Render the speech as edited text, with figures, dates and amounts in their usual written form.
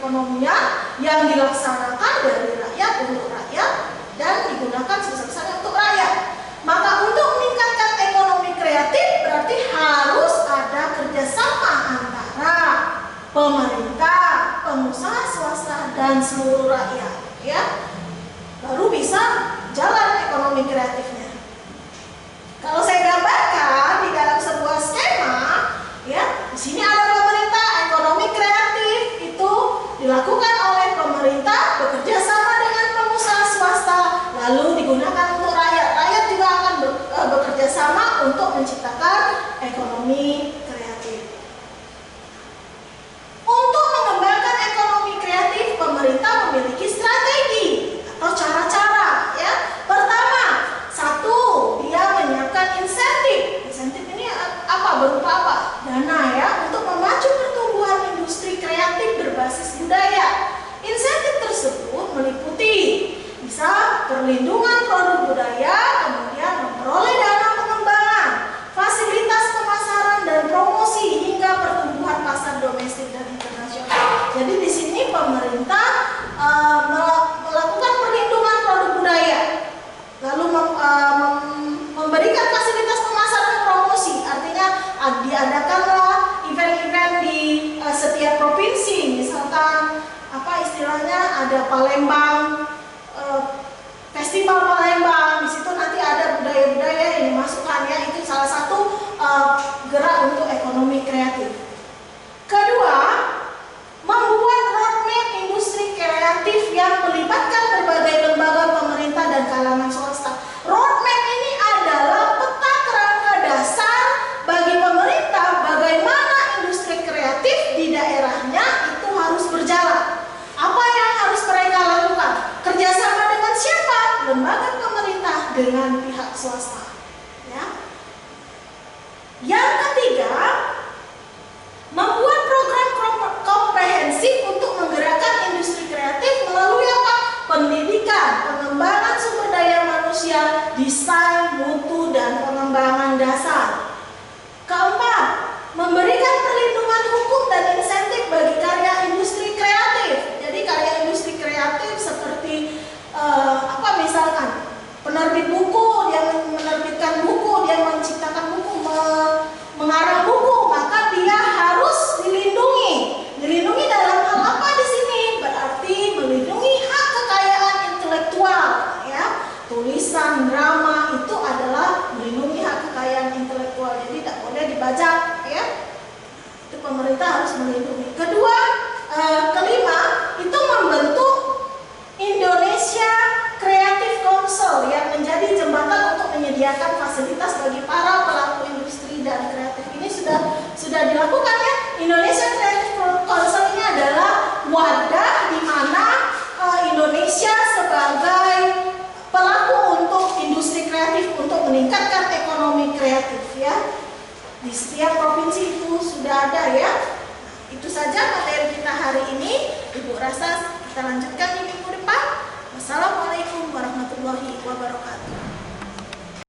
perekonomian yang dilaksanakan dari rakyat untuk rakyat dan digunakan sebesar-besarnya untuk rakyat. Maka untuk meningkatkan ekonomi kreatif berarti harus ada kerjasama antara pemerintah, pengusaha swasta, dan seluruh rakyat, ya. Baru bisa jalan ekonomi kreatifnya. Kalau saya gambarkan di dalam sebuah skema, ya, di sini ada pemerintah, ekonomi kreatif itu dilakukan oleh pemerintah bekerja sama dengan pengusaha swasta, lalu digunakan untuk rakyat. Rakyat juga akan bekerja sama untuk menciptakan ekonomi kreatif. Untuk mengembangkan ekonomi kreatif, pemerintah memiliki strategi atau cara-cara, ya. Pertama, satu, dia menyiapkan insentif. Insentif ini apa? Berupa apa? Dana, ya, untuk memacu pertumbuhan industri kreatif berbasis budaya. Insentif tersebut meliputi bisa perlindungan produk budaya, kemudian memperoleh dana pengembangan, fasilitas pemasaran dan promosi hingga pertumbuhan pasar domestik dan internasional. Jadi di sini pemerintah melakukan perlindungan produk budaya, lalu memberikan fasilitas pemasaran dan promosi. Artinya diadakanlah event-event di setiap provinsi, misalkan apa istilahnya, ada Palembang, festival Palembang. Di situ nanti ada budaya-budaya yang dimasukkan, ya. Itu salah satu gerak untuk ekonomi kreatif. Kedua, membuat roadmap industri kreatif yang melibatkan berbagai lembaga pemerintah dan kalangan swasta. Roadmap ini adalah peta kerangka dasar bagi pemerintah bagaimana industri kreatif di daerahnya itu harus berjalan. Apa yang harus mereka lakukan? Kerjasama dengan siapa? Lembaga pemerintah dengan pihak swasta, ya. Yang ketiga, membuat program komprehensif untuk menggerakkan industri kreatif melalui apa? Pendidikan, pengembangan sumber daya manusia, desain, mutu, dan pengembangan dasar. Keempat, memberikan perlindungan hukum dan insentif bagi karya industri kreatif. Jadi karya industri kreatif seperti misalkan penerbit buku, dia menerbitkan buku, dia menciptakan buku, mengarang buku, maka dia harus dilindungi dalam hal apa di sini? Berarti melindungi hak kekayaan intelektual, ya. Tulisan, drama itu adalah melindungi hak kekayaan intelektual, jadi tidak boleh dibajak, ya. Itu pemerintah harus melindungi. Kelima, itu membentuk Indonesia Creative Council yang menjadi jembatan untuk menyediakan fasilitas bagi para pelaku industri dan kreatif. Ini sudah dilakukan, ya. Indonesia Creative Council ini adalah wadah di mana Indonesia sebagai pelaku untuk industri kreatif untuk meningkatkan ekonomi kreatif, ya. Di setiap provinsi itu sudah ada, ya. Itu saja materi kita hari ini. Ibu rasa kita lanjutkan di minggu depan. Wassalamualaikum warahmatullahi wabarakatuh.